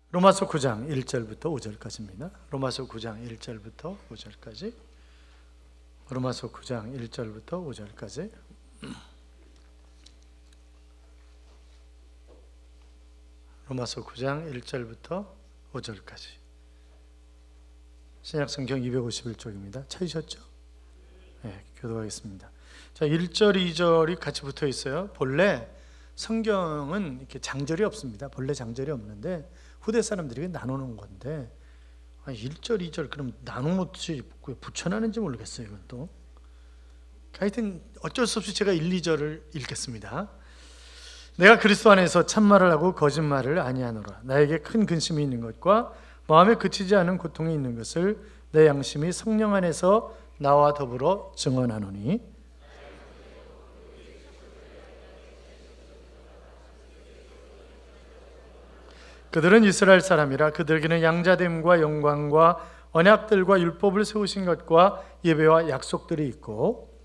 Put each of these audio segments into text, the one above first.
로마서 9장 1절부터 5절까지입니다. 로마서 9장 1절부터 5절까지. 로마서 9장 1절부터 5절까지. 로마서 9장 1절부터 5절까지. 신약성경 251쪽입니다. 찾으셨죠? 네, 교도하겠습니다. 자, 1절, 2절이 같이 붙어 있어요. 본래 성경은 이렇게 장절이 없습니다. 본래 장절이 없는데 후대 사람들이 나누는 건데 1절, 2절 그럼 나누놓지 붙여놨는지 모르겠어요. 이건 또 하여튼 어쩔 수 없이 제가 1, 2절을 읽겠습니다. 내가 그리스도 안에서 참말을 하고 거짓말을 아니하노라. 나에게 큰 근심이 있는 것과 마음에 그치지 않은 고통이 있는 것을 내 양심이 성령 안에서 나와 더불어 증언하노니 그들은 이스라엘 사람이라 그들에게는 양자됨과 영광과 언약들과 율법을 세우신 것과 예배와 약속들이 있고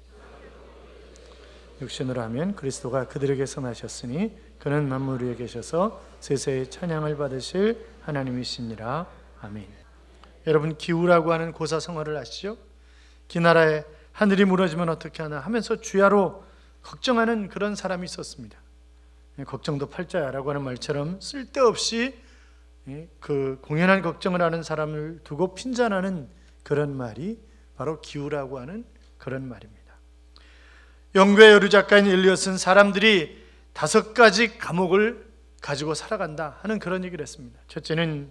육신으로 하면 그리스도가 그들에게서 나셨으니 그는 만물 위에 계셔서 세세의 찬양을 받으실 하나님이시니라. 아멘. 여러분 기우라고 하는 고사성어를 아시죠? 기나라에 하늘이 무너지면 어떻게 하나 하면서 주야로 걱정하는 그런 사람이 있었습니다. 걱정도 팔자야라고 하는 말처럼 쓸데없이 그 공연한 걱정을 하는 사람을 두고 핀잔하는 그런 말이 바로 기우라고 하는 그런 말입니다. 영국의 여류 작가인 엘리엇은 사람들이 5가지 감옥을 가지고 살아간다 하는 그런 얘기를 했습니다. 첫째는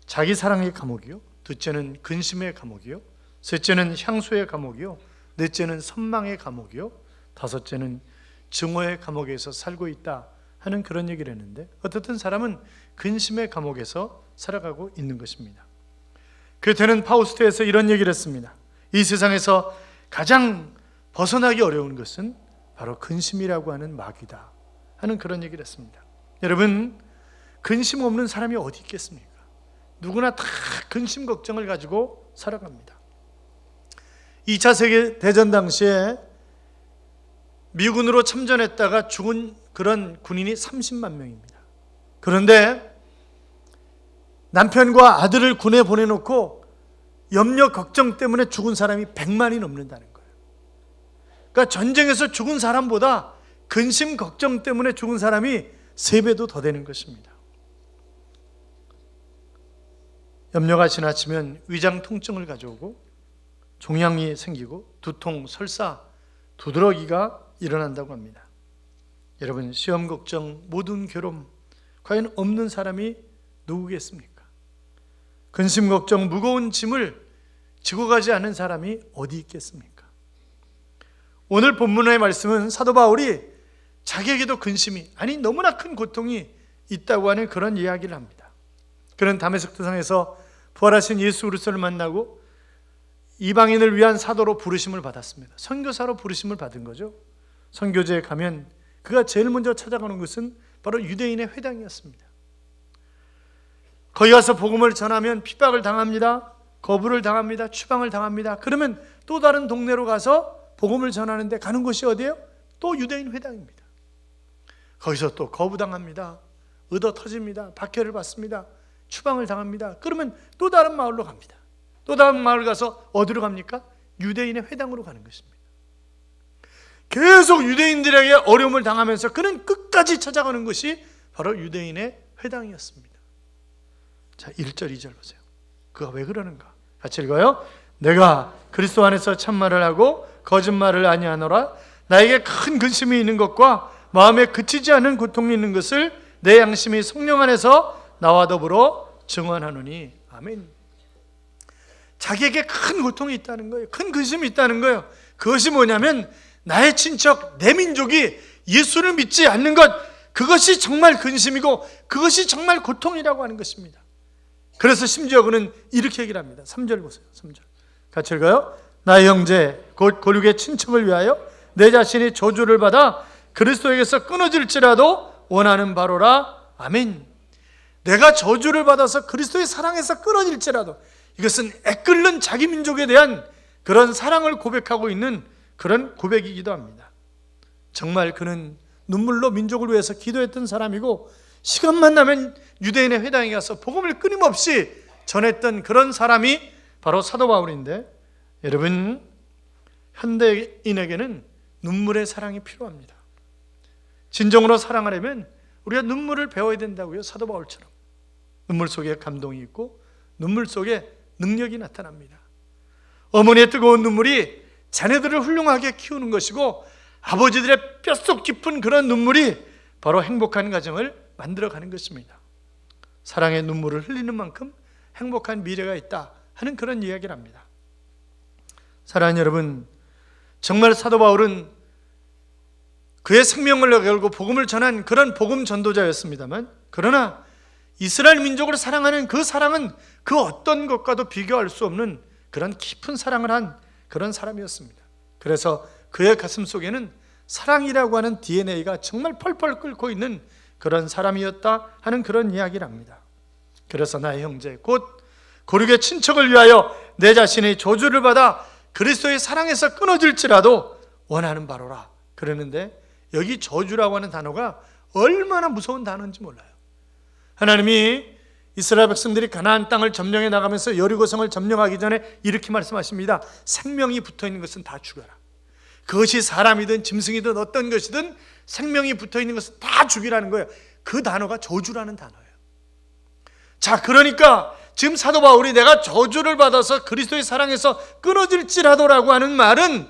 자기 사랑의 감옥이요, 둘째는 근심의 감옥이요, 셋째는 향수의 감옥이요, 넷째는 선망의 감옥이요, 다섯째는 증오의 감옥에서 살고 있다 하는 그런 얘기를 했는데 어떻든 사람은 근심의 감옥에서 살아가고 있는 것입니다. 괴테는 파우스트에서 이런 얘기를 했습니다. 이 세상에서 가장 벗어나기 어려운 것은 바로 근심이라고 하는 마귀다 하는 그런 얘기를 했습니다. 여러분 근심 없는 사람이 어디 있겠습니까? 누구나 다 근심 걱정을 가지고 살아갑니다. 2차 세계대전 당시에 미군으로 참전했다가 죽은 그런 군인이 30만 명입니다. 그런데 남편과 아들을 군에 보내놓고 염려 걱정 때문에 죽은 사람이 100만이 넘는다는 거예요. 그러니까 전쟁에서 죽은 사람보다 근심 걱정 때문에 죽은 사람이 3배도 더 되는 것입니다. 염려가 지나치면 위장 통증을 가져오고 종양이 생기고 두통, 설사, 두드러기가 일어난다고 합니다. 여러분 시험 걱정, 모든 괴로움 과연 없는 사람이 누구겠습니까? 근심 걱정, 무거운 짐을 지고 가지 않은 사람이 어디 있겠습니까? 오늘 본문의 말씀은 사도 바울이 자기에게도 근심이 아니 너무나 큰 고통이 있다고 하는 그런 이야기를 합니다. 그는 다메섹 도상에서 부활하신 예수 그리스도를 만나고 이방인을 위한 사도로 부르심을 받았습니다. 선교사로 부르심을 받은 거죠. 선교지에 가면 그가 제일 먼저 찾아가는 것은 바로 유대인의 회당이었습니다. 거기 가서 복음을 전하면 핍박을 당합니다. 거부를 당합니다. 추방을 당합니다. 그러면 또 다른 동네로 가서 복음을 전하는데 가는 곳이 어디예요? 또 유대인 회당입니다. 거기서 또 거부당합니다. 얻어 터집니다. 박해를 받습니다. 추방을 당합니다. 그러면 또 다른 마을로 갑니다. 또 다른 마을 가서 어디로 갑니까? 유대인의 회당으로 가는 것입니다. 계속 유대인들에게 어려움을 당하면서 그는 끝까지 찾아가는 것이 바로 유대인의 회당이었습니다. 자, 1절, 2절 보세요. 그가 왜 그러는가? 같이 읽어요. 내가 그리스도 안에서 참말을 하고 거짓말을 아니하노라. 나에게 큰 근심이 있는 것과 마음에 그치지 않은 고통이 있는 것을 내 양심이 성령 안에서 나와 더불어 증언하노니. 아멘. 자기에게 큰 고통이 있다는 거예요. 큰 근심이 있다는 거예요. 그것이 뭐냐면 나의 친척, 내 민족이 예수를 믿지 않는 것, 그것이 정말 근심이고 그것이 정말 고통이라고 하는 것입니다. 그래서 심지어 그는 이렇게 얘기를 합니다. 3절 보세요. 3절 같이 읽어요. 나의 형제 곧 고륙의 친척을 위하여 내 자신이 저주를 받아 그리스도에게서 끊어질지라도 원하는 바로라. 아멘. 내가 저주를 받아서 그리스도의 사랑에서 끊어질지라도, 이것은 애끓는 자기 민족에 대한 그런 사랑을 고백하고 있는 그런 고백이기도 합니다. 정말 그는 눈물로 민족을 위해서 기도했던 사람이고 시간만 나면 유대인의 회당에 가서 복음을 끊임없이 전했던 그런 사람이 바로 사도 바울인데, 여러분, 현대인에게는 눈물의 사랑이 필요합니다. 진정으로 사랑하려면 우리가 눈물을 배워야 된다고요. 사도 바울처럼 눈물 속에 감동이 있고 눈물 속에 능력이 나타납니다. 어머니의 뜨거운 눈물이 자녀들을 훌륭하게 키우는 것이고, 아버지들의 뼛속 깊은 그런 눈물이 바로 행복한 가정을 만들어가는 것입니다. 사랑의 눈물을 흘리는 만큼 행복한 미래가 있다 하는 그런 이야기를 합니다. 사랑하는 여러분, 정말 사도 바울은 그의 생명을 걸고 복음을 전한 그런 복음 전도자였습니다만, 그러나 이스라엘 민족을 사랑하는 그 사랑은 그 어떤 것과도 비교할 수 없는 그런 깊은 사랑을 한 그런 사람이었습니다. 그래서 그의 가슴 속에는 사랑이라고 하는 DNA가 정말 펄펄 끓고 있는 그런 사람이었다 하는 그런 이야기를 합니다. 그래서 나의 형제 곧 고륙의 친척을 위하여 내 자신의 저주를 받아 그리스도의 사랑에서 끊어질지라도 원하는 바로라 그러는데, 여기 저주라고 하는 단어가 얼마나 무서운 단어인지 몰라요. 하나님이 이스라엘 백성들이 가나안 땅을 점령해 나가면서 여리고성을 점령하기 전에 이렇게 말씀하십니다. 생명이 붙어있는 것은 다 죽여라. 그것이 사람이든 짐승이든 어떤 것이든 생명이 붙어있는 것은 다 죽이라는 거예요. 그 단어가 저주라는 단어예요. 자, 그러니까 지금 사도 바울이 내가 저주를 받아서 그리스도의 사랑에서 끊어질지라도라고 하는 말은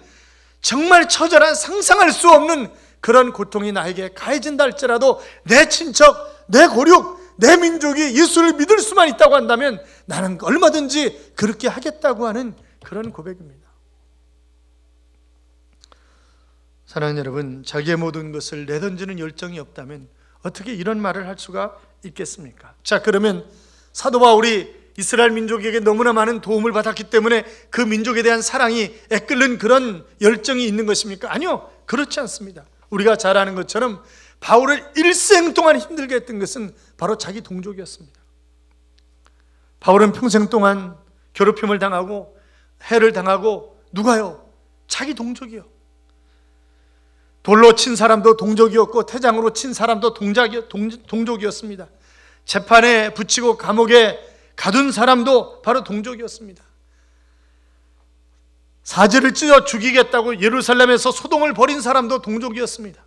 정말 처절한, 상상할 수 없는 그런 고통이 나에게 가해진다 할지라도 내 친척, 내 고륙, 내 민족이 예수를 믿을 수만 있다고 한다면 나는 얼마든지 그렇게 하겠다고 하는 그런 고백입니다. 사랑하는 여러분, 자기의 모든 것을 내던지는 열정이 없다면 어떻게 이런 말을 할 수가 있겠습니까? 자, 그러면 사도 바울이 이스라엘 민족에게 너무나 많은 도움을 받았기 때문에 그 민족에 대한 사랑이 애끓는 그런 열정이 있는 것입니까? 아니요, 그렇지 않습니다. 우리가 잘 아는 것처럼 바울을 일생 동안 힘들게 했던 것은 바로 자기 동족이었습니다. 바울은 평생 동안 괴롭힘을 당하고 해를 당하고, 누가요? 자기 동족이요. 돌로 친 사람도 동족이었고 태장으로 친 사람도 동족이었습니다. 재판에 붙이고 감옥에 가둔 사람도 바로 동족이었습니다. 사제를 찢어 죽이겠다고 예루살렘에서 소동을 벌인 사람도 동족이었습니다.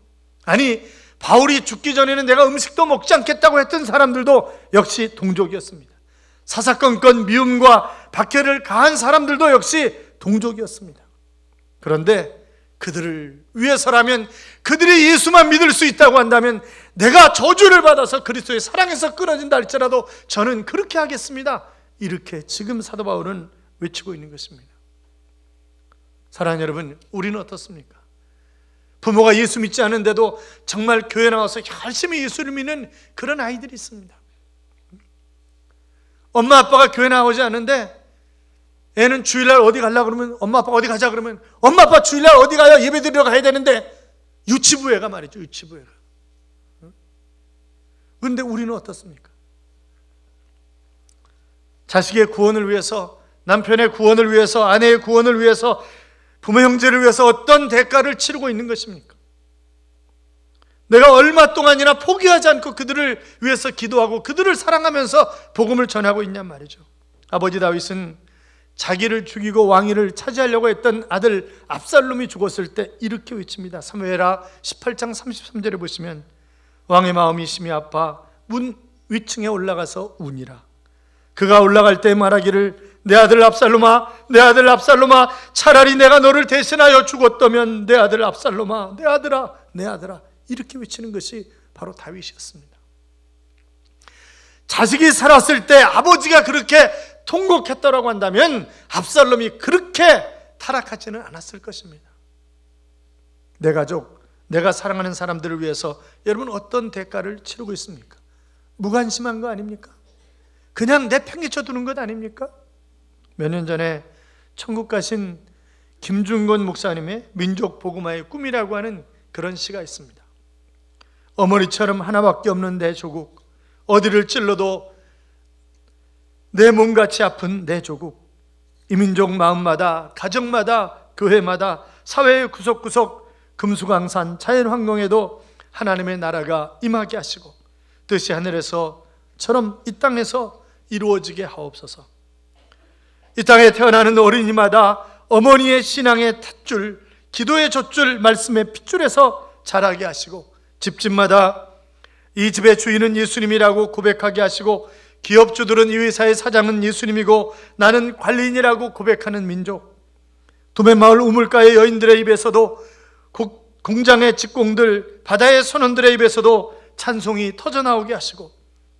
아니, 바울이 죽기 전에는 내가 음식도 먹지 않겠다고 했던 사람들도 역시 동족이었습니다. 사사건건 미움과 박해를 가한 사람들도 역시 동족이었습니다. 그런데 그들을 위해서라면, 그들이 예수만 믿을 수 있다고 한다면, 내가 저주를 받아서 그리스도의 사랑에서 끊어진다 할지라도 저는 그렇게 하겠습니다. 이렇게 지금 사도 바울은 외치고 있는 것입니다. 사랑하는 여러분, 우리는 어떻습니까? 부모가 예수 믿지 않은데도 정말 교회 나와서 열심히 예수를 믿는 그런 아이들이 있습니다. 엄마 아빠가 교회 나오지 않는데 애는 주일날 어디 가려고 그러면, 엄마 아빠가 어디 가자 그러면, 엄마 아빠 주일날 어디 가요? 예배 드리러 가야 되는데, 유치부회가 말이죠, 유치부회가. 그런데 우리는 어떻습니까? 자식의 구원을 위해서, 남편의 구원을 위해서, 아내의 구원을 위해서, 부모 형제를 위해서 어떤 대가를 치르고 있는 것입니까? 내가 얼마 동안이나 포기하지 않고 그들을 위해서 기도하고 그들을 사랑하면서 복음을 전하고 있냔 말이죠. 아버지 다윗은 자기를 죽이고 왕위를 차지하려고 했던 아들 압살롬이 죽었을 때 이렇게 외칩니다. 사무엘하 18장 33절에 보시면, 왕의 마음이 심히 아파 문 위층에 올라가서 우니라. 그가 올라갈 때 말하기를, 내 아들 압살롬아, 내 아들 압살롬아, 차라리 내가 너를 대신하여 죽었다면 내 아들 압살롬아, 내 아들아, 내 아들아, 이렇게 외치는 것이 바로 다윗이었습니다. 자식이 살았을 때 아버지가 그렇게 통곡했다라고 한다면 압살롬이 그렇게 타락하지는 않았을 것입니다. 내 가족, 내가 사랑하는 사람들을 위해서 여러분 어떤 대가를 치르고 있습니까? 무관심한 거 아닙니까? 그냥 내팽개쳐 두는 것 아닙니까? 몇 년 전에 천국 가신 김중건 목사님의 민족 복음화의 꿈이라고 하는 그런 시가 있습니다. 어머니처럼 하나밖에 없는 내 조국, 어디를 찔러도 내 몸같이 아픈 내 조국, 이민족 마음마다, 가정마다, 교회마다, 사회의 구석구석, 금수강산, 자연환경에도 하나님의 나라가 임하게 하시고, 뜻이 하늘에서처럼 이 땅에서 이루어지게 하옵소서. 이 땅에 태어나는 어린이마다 어머니의 신앙의 탯줄, 기도의 젖줄, 말씀의 핏줄에서 자라게 하시고, 집집마다 이 집의 주인은 예수님이라고 고백하게 하시고, 기업주들은 이 회사의 사장은 예수님이고 나는 관리인이라고 고백하는 민족, 도매마을 우물가의 여인들의 입에서도, 공장의 직공들, 바다의 선원들의 입에서도 찬송이 터져나오게 하시고,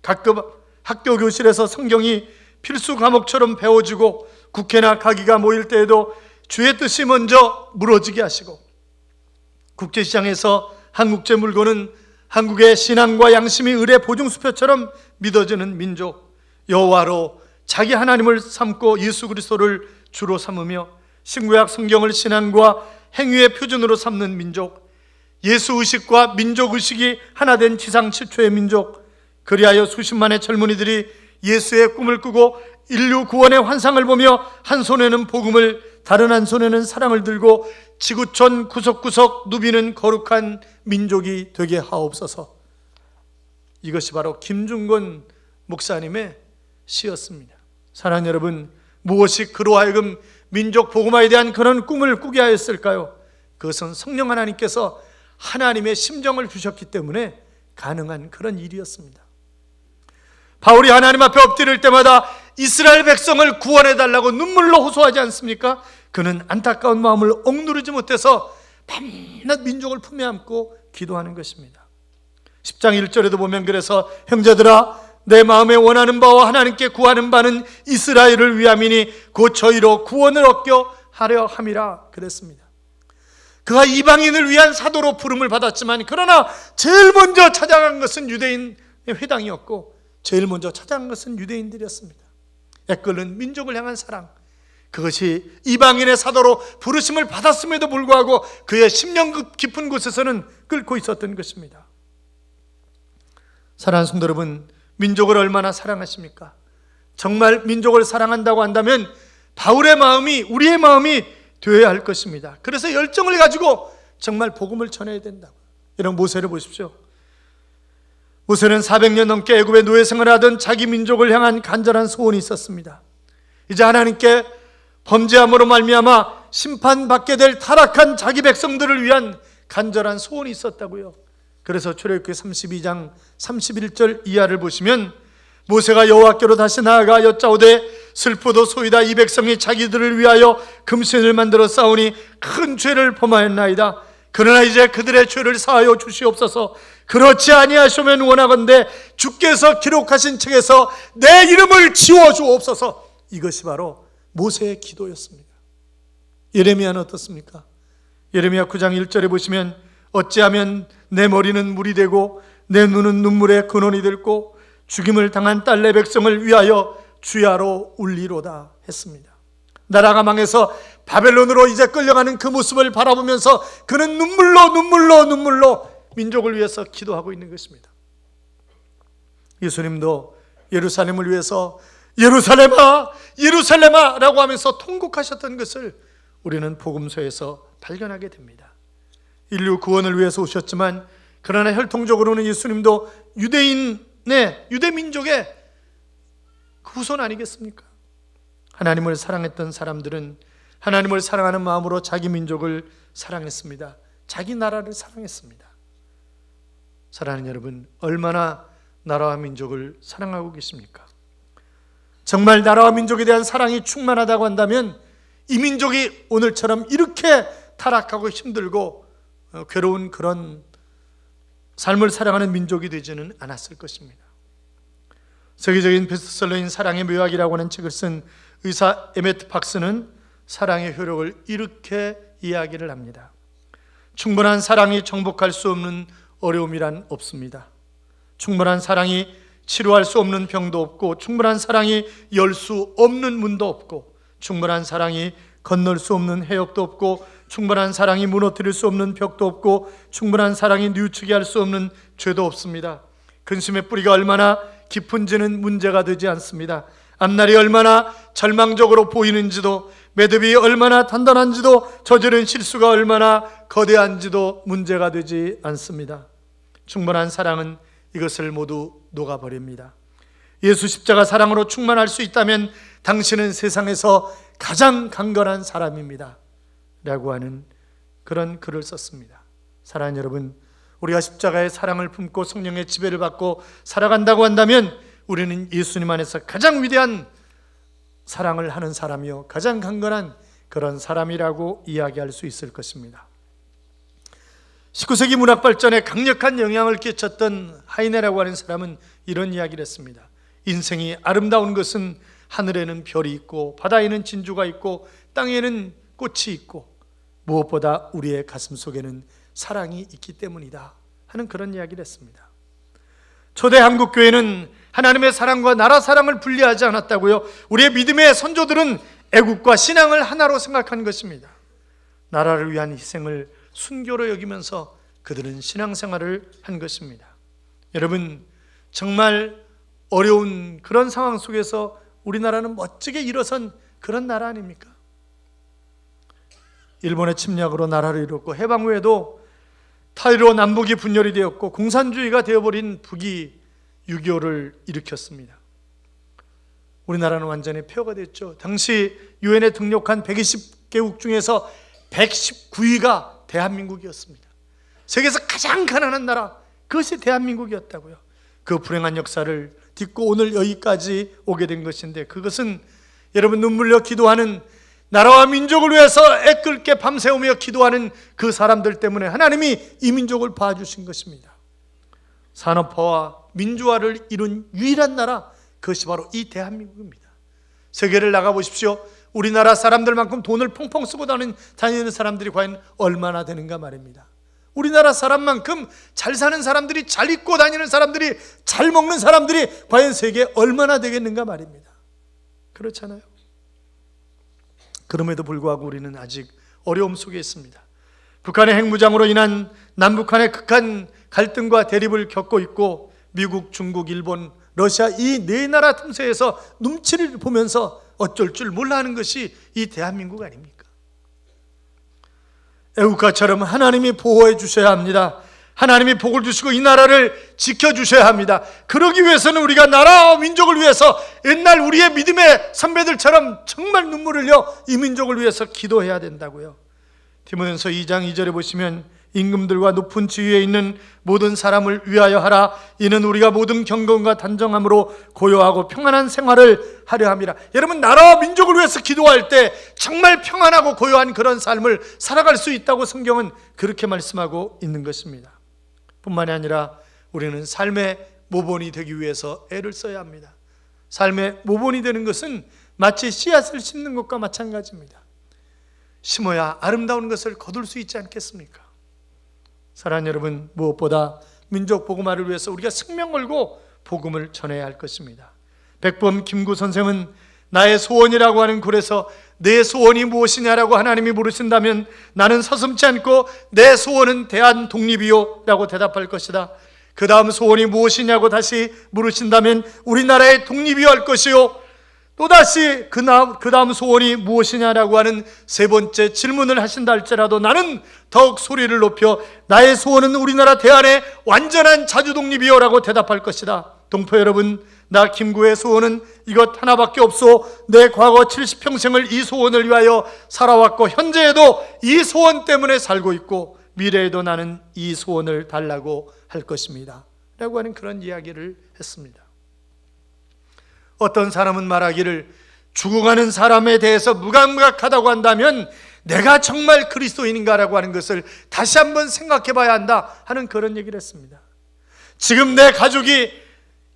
각급 학교 교실에서 성경이 필수 과목처럼 배워지고, 국회나 가기가 모일 때에도 주의 뜻이 먼저 물어지게 하시고, 국제시장에서 한국제 물건은 한국의 신앙과 양심이 을의 보증수표처럼 믿어지는 민족, 여호와로 자기 하나님을 삼고 예수 그리스도를 주로 삼으며 신구약 성경을 신앙과 행위의 표준으로 삼는 민족, 예수의식과 민족의식이 하나 된 지상 최초의 민족, 그리하여 수십만의 젊은이들이 예수의 꿈을 꾸고 인류 구원의 환상을 보며 한 손에는 복음을, 다른 한 손에는 사랑을 들고 지구촌 구석구석 누비는 거룩한 민족이 되게 하옵소서. 이것이 바로 김중건 목사님의 시였습니다. 사랑하는 여러분, 무엇이 그로 하여금 민족 복음화에 대한 그런 꿈을 꾸게 하였을까요? 그것은 성령 하나님께서 하나님의 심정을 주셨기 때문에 가능한 그런 일이었습니다. 바울이 하나님 앞에 엎드릴 때마다 이스라엘 백성을 구원해달라고 눈물로 호소하지 않습니까? 그는 안타까운 마음을 억누르지 못해서 밤낮 민족을 품에 안고 기도하는 것입니다. 10장 1절에도 보면, 그래서 형제들아, 내 마음에 원하는 바와 하나님께 구하는 바는 이스라엘을 위함이니 곧 저희로 구원을 얻게 하려 함이라 그랬습니다. 그가 이방인을 위한 사도로 부름을 받았지만, 그러나 제일 먼저 찾아간 것은 유대인의 회당이었고, 제일 먼저 찾아간 것은 유대인들이었습니다. 애끓는 민족을 향한 사랑, 그것이 이방인의 사도로 부르심을 받았음에도 불구하고 그의 심령 깊은 곳에서는 끓고 있었던 것입니다. 사랑하는 성도 여러분, 민족을 얼마나 사랑하십니까? 정말 민족을 사랑한다고 한다면 바울의 마음이, 우리의 마음이 되어야 할 것입니다. 그래서 열정을 가지고 정말 복음을 전해야 된다고. 여러분, 모세를 보십시오. 모세는 400년 넘게 애굽의 노예 생활을 하던 자기 민족을 향한 간절한 소원이 있었습니다. 이제 하나님께 범죄함으로 말미암아 심판받게 될 타락한 자기 백성들을 위한 간절한 소원이 있었다고요. 그래서 출애굽기 32장 31절 이하를 보시면, 모세가 여호와께로 다시 나아가 여짜오되 슬프도 소이다. 이 백성이 자기들을 위하여 금신을 만들어 쌓으니 큰 죄를 범하였나이다. 그러나 이제 그들의 죄를 사하여 주시옵소서. 그렇지 아니하시면 원하건대 주께서 기록하신 책에서 내 이름을 지워주옵소서. 이것이 바로 모세의 기도였습니다. 예레미야는 어떻습니까? 예레미야 9장 1절에 보시면, 어찌하면 내 머리는 물이 되고 내 눈은 눈물의 근원이 들고 죽임을 당한 딸내 백성을 위하여 주야로 울리로다 했습니다. 나라가 망해서 바벨론으로 이제 끌려가는 그 모습을 바라보면서 그는 눈물로 민족을 위해서 기도하고 있는 것입니다. 예수님도 예루살렘을 위해서 예루살렘아, 예루살렘아 라고 하면서 통곡하셨던 것을 우리는 복음서에서 발견하게 됩니다. 인류 구원을 위해서 오셨지만, 그러나 혈통적으로는 예수님도 유대 민족의 후손 아니겠습니까? 하나님을 사랑했던 사람들은 하나님을 사랑하는 마음으로 자기 민족을 사랑했습니다. 자기 나라를 사랑했습니다. 사랑하는 여러분, 얼마나 나라와 민족을 사랑하고 계십니까? 정말 나라와 민족에 대한 사랑이 충만하다고 한다면 이 민족이 오늘처럼 이렇게 타락하고 힘들고 괴로운 그런 삶을 살아가는 민족이 되지는 않았을 것입니다. 세계적인 베스트셀러인 사랑의 묘학이라고 하는 책을 쓴 의사 에메트 박스는 사랑의 효력을 이렇게 이야기를 합니다. 충분한 사랑이 정복할 수 없는 어려움이란 없습니다. 충분한 사랑이 치료할 수 없는 병도 없고, 충분한 사랑이 열 수 없는 문도 없고, 충분한 사랑이 건널 수 없는 해역도 없고, 충분한 사랑이 무너뜨릴 수 없는 벽도 없고, 충분한 사랑이 뉘우치게 할 수 없는 죄도 없습니다. 근심의 뿌리가 얼마나 깊은지는 문제가 되지 않습니다. 앞날이 얼마나 절망적으로 보이는지도, 매듭이 얼마나 단단한지도, 저지른 실수가 얼마나 거대한지도 문제가 되지 않습니다. 충분한 사랑은 이것을 모두 녹아버립니다. 예수 십자가 사랑으로 충만할 수 있다면 당신은 세상에서 가장 강건한 사람입니다 라고 하는 그런 글을 썼습니다. 사랑하는 여러분, 우리가 십자가의 사랑을 품고 성령의 지배를 받고 살아간다고 한다면 우리는 예수님 안에서 가장 위대한 사랑을 하는 사람이요 가장 강건한 그런 사람이라고 이야기할 수 있을 것입니다. 19세기 문학 발전에 강력한 영향을 끼쳤던 하이네라고 하는 사람은 이런 이야기를 했습니다. 인생이 아름다운 것은 하늘에는 별이 있고 바다에는 진주가 있고 땅에는 꽃이 있고 무엇보다 우리의 가슴 속에는 사랑이 있기 때문이다 하는 그런 이야기를 했습니다. 초대 한국교회는 하나님의 사랑과 나라 사랑을 분리하지 않았다고요. 우리의 믿음의 선조들은 애국과 신앙을 하나로 생각한 것입니다. 나라를 위한 희생을 순교로 여기면서 그들은 신앙생활을 한 것입니다. 여러분, 정말 어려운 그런 상황 속에서 우리나라는 멋지게 일어선 그런 나라 아닙니까? 일본의 침략으로 나라를 잃었고 해방 후에도 타이로 남북이 분열이 되었고 공산주의가 되어버린 북이 6.25를 일으켰습니다. 우리나라는 완전히 폐허가 됐죠. 당시 유엔에 등록한 120개국 중에서 119위가 대한민국이었습니다. 세계에서 가장 가난한 나라, 그것이 대한민국이었다고요. 그 불행한 역사를 딛고 오늘 여기까지 오게 된 것인데, 그것은 여러분 눈물려 기도하는, 나라와 민족을 위해서 애끓게 밤새우며 기도하는 그 사람들 때문에 하나님이 이 민족을 봐주신 것입니다. 산업화와 민주화를 이룬 유일한 나라, 그것이 바로 이 대한민국입니다. 세계를 나가보십시오. 우리나라 사람들만큼 돈을 펑펑 쓰고 다니는 사람들이 과연 얼마나 되는가 말입니다. 우리나라 사람만큼 잘 사는 사람들이, 잘 입고 다니는 사람들이, 잘 먹는 사람들이 과연 세계에 얼마나 되겠는가 말입니다. 그렇잖아요. 그럼에도 불구하고 우리는 아직 어려움 속에 있습니다. 북한의 핵무장으로 인한 남북한의 극한 갈등과 대립을 겪고 있고, 미국, 중국, 일본, 러시아 이 네 나라 틈새에서 눈치를 보면서 어쩔 줄 몰라 하는 것이 이 대한민국 아닙니까? 애국가처럼 하나님이 보호해 주셔야 합니다. 하나님이 복을 주시고 이 나라를 지켜주셔야 합니다. 그러기 위해서는 우리가 나라와 민족을 위해서 옛날 우리의 믿음의 선배들처럼 정말 눈물을 흘려 이 민족을 위해서 기도해야 된다고요. 디모데전서 2장 2절에 보시면 임금들과 높은 지위에 있는 모든 사람을 위하여 하라. 이는 우리가 모든 경건과 단정함으로 고요하고 평안한 생활을 하려 함이라. 여러분, 나라와 민족을 위해서 기도할 때 정말 평안하고 고요한 그런 삶을 살아갈 수 있다고 성경은 그렇게 말씀하고 있는 것입니다. 뿐만이 아니라 우리는 삶의 모본이 되기 위해서 애를 써야 합니다. 삶의 모본이 되는 것은 마치 씨앗을 심는 것과 마찬가지입니다. 심어야 아름다운 것을 거둘 수 있지 않겠습니까? 사랑하는 여러분, 무엇보다 민족 복음화를 위해서 우리가 생명 걸고 복음을 전해야 할 것입니다. 백범 김구 선생은 나의 소원이라고 하는 글에서 내 소원이 무엇이냐라고 하나님이 물으신다면 나는 서슴지 않고 내 소원은 대한 독립이요 라고 대답할 것이다. 그 다음 소원이 무엇이냐고 다시 물으신다면 우리나라의 독립이요 할 것이요, 또다시 그 다음 소원이 무엇이냐라고 하는 세 번째 질문을 하신다 할지라도 나는 더욱 소리를 높여 나의 소원은 우리나라 대한의 완전한 자주독립이요 라고 대답할 것이다. 동포 여러분, 나 김구의 소원은 이것 하나밖에 없소. 내 과거 70평생을 이 소원을 위하여 살아왔고 현재에도 이 소원 때문에 살고 있고 미래에도 나는 이 소원을 달라고 할 것입니다 라고 하는 그런 이야기를 했습니다. 어떤 사람은 말하기를 죽어가는 사람에 대해서 무감각하다고 한다면 내가 정말 그리스도인인가라고 하는 것을 다시 한번 생각해 봐야 한다 하는 그런 얘기를 했습니다. 지금 내 가족이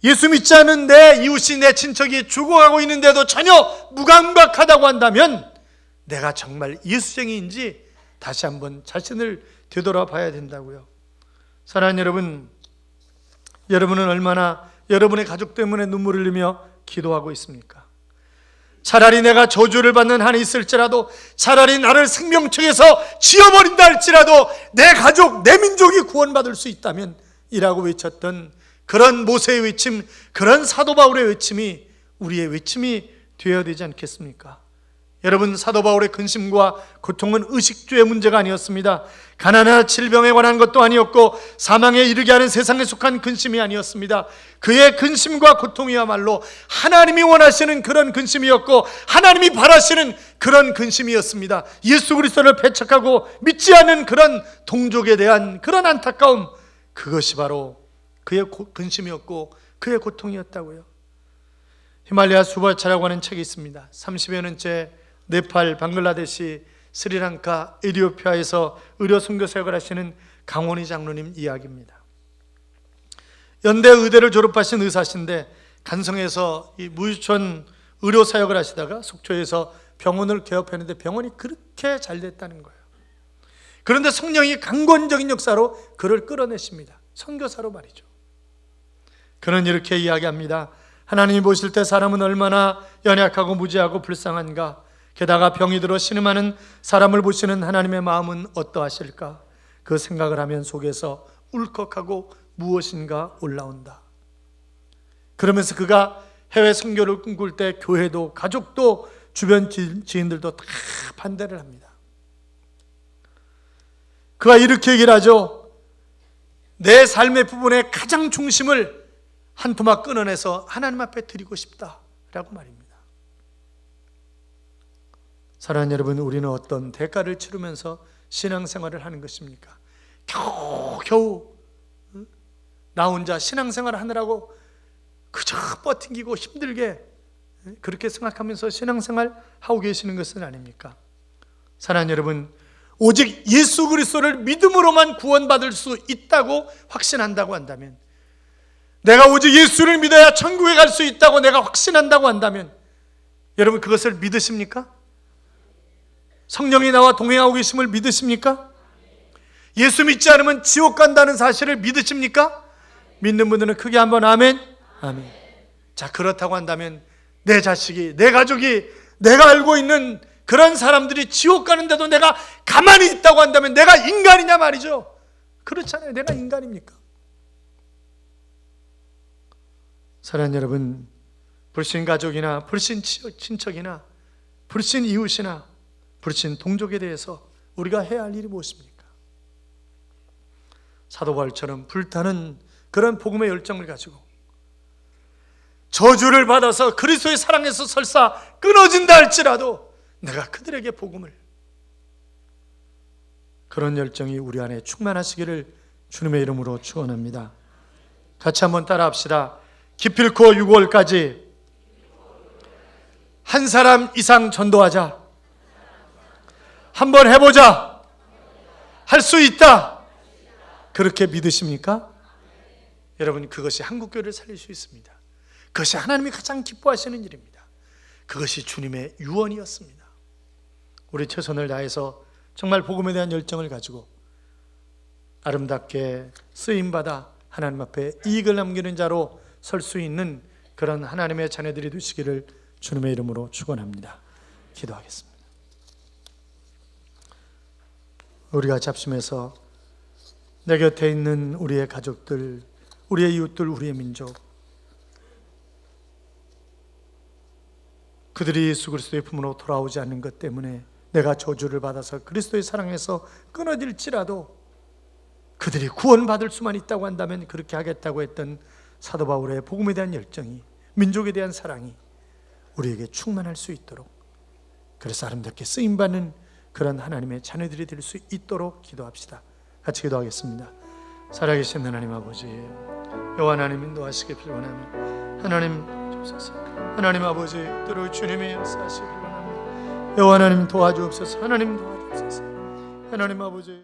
예수 믿지 않은 내 이웃이, 내 친척이 죽어가고 있는데도 전혀 무감각하다고 한다면 내가 정말 예수쟁이인지 다시 한번 자신을 되돌아봐야 된다고요. 사랑하는 여러분, 여러분은 얼마나 여러분의 가족 때문에 눈물을 흘리며 기도하고 있습니까? 차라리 내가 저주를 받는 한이 있을지라도, 차라리 나를 생명책에서 지어버린다 할지라도 내 가족, 내 민족이 구원받을 수 있다면 이라고 외쳤던 그런 모세의 외침, 그런 사도 바울의 외침이 우리의 외침이 되어야 되지 않겠습니까? 여러분, 사도 바울의 근심과 고통은 의식주의 문제가 아니었습니다. 가난이나 질병에 관한 것도 아니었고 사망에 이르게 하는 세상에 속한 근심이 아니었습니다. 그의 근심과 고통이야말로 하나님이 원하시는 그런 근심이었고 하나님이 바라시는 그런 근심이었습니다. 예수 그리스도를 배척하고 믿지 않는 그런 동족에 대한 그런 안타까움, 그것이 바로 그의 근심이었고 그의 고통이었다고요. 히말라야 수보차라고 하는 책이 있습니다. 30여 년째 네팔, 방글라데시, 스리랑카, 에티오피아에서 의료 선교 사역을 하시는 강원희 장로님 이야기입니다. 연대 의대를 졸업하신 의사신데 간성에서 이 무유촌 의료 사역을 하시다가 속초에서 병원을 개업했는데 병원이 그렇게 잘 됐다는 거예요. 그런데 성령이 강권적인 역사로 그를 끌어내십니다. 선교사로 말이죠. 그는 이렇게 이야기합니다. 하나님이 보실 때 사람은 얼마나 연약하고 무지하고 불쌍한가. 게다가 병이 들어 신음하는 사람을 보시는 하나님의 마음은 어떠하실까. 그 생각을 하면 속에서 울컥하고 무엇인가 올라온다. 그러면서 그가 해외 선교를 꿈꿀 때 교회도 가족도 주변 지인들도 다 반대를 합니다. 그가 이렇게 얘기를 하죠. 내 삶의 부분의 가장 중심을 한 토막 끊어내서 하나님 앞에 드리고 싶다라고 말입니다. 사랑하는 여러분, 우리는 어떤 대가를 치르면서 신앙생활을 하는 것입니까? 겨우 나 혼자 신앙생활을 하느라고 그저 버팅기고 힘들게 그렇게 생각하면서 신앙생활 하고 계시는 것은 아닙니까? 사랑하는 여러분, 오직 예수 그리스도를 믿음으로만 구원받을 수 있다고 확신한다고 한다면, 내가 오직 예수를 믿어야 천국에 갈 수 있다고 내가 확신한다고 한다면, 여러분 그것을 믿으십니까? 성령이 나와 동행하고 계심을 믿으십니까? 예수 믿지 않으면 지옥 간다는 사실을 믿으십니까? 믿는 분들은 크게 한번 아멘. 아멘. 자, 그렇다고 한다면 내 자식이, 내 가족이, 내가 알고 있는 그런 사람들이 지옥 가는데도 내가 가만히 있다고 한다면 내가 인간이냐 말이죠. 그렇잖아요. 내가 인간입니까? 사랑하는 여러분, 불신 가족이나 불신 친척이나 불신 이웃이나 불신 동족에 대해서 우리가 해야 할 일이 무엇입니까? 사도 바울처럼 불타는 그런 복음의 열정을 가지고 저주를 받아서 그리스도의 사랑에서 설사 끊어진다 할지라도 내가 그들에게 복음을, 그런 열정이 우리 안에 충만하시기를 주님의 이름으로 축원합니다. 같이 한번 따라합시다. 기필코 6월까지 한 사람 이상 전도하자. 한번 해보자. 할 수 있다. 그렇게 믿으십니까? 여러분, 그것이 한국교회를 살릴 수 있습니다. 그것이 하나님이 가장 기뻐하시는 일입니다. 그것이 주님의 유언이었습니다. 우리 최선을 다해서 정말 복음에 대한 열정을 가지고 아름답게 쓰임받아 하나님 앞에 이익을 남기는 자로 설 수 있는 그런 하나님의 자녀들이 되시기를 주님의 이름으로 축원합니다. 기도하겠습니다. 우리가 잡심해서 내 곁에 있는 우리의 가족들, 우리의 이웃들, 우리의 민족, 그들이 예수 그리스도의 품으로 돌아오지 않는 것 때문에 내가 저주를 받아서 그리스도의 사랑에서 끊어질지라도 그들이 구원받을 수만 있다고 한다면 그렇게 하겠다고 했던 사도 바울의 복음에 대한 열정이, 민족에 대한 사랑이 우리에게 충만할 수 있도록, 그래서 아름답게 쓰임받는 그런 하나님의 자녀들이 될 수 있도록 기도합시다. 같이 기도하겠습니다. 살아계신 하나님 아버지, 여호와 하나님 인도하시길 원하며 하나님 주옵소서. 하나님 아버지, 때로 주님의 역사하시길 원하며 여호와 하나님 도와주옵소서. 하나님 도와주옵소서. 하나님 아버지.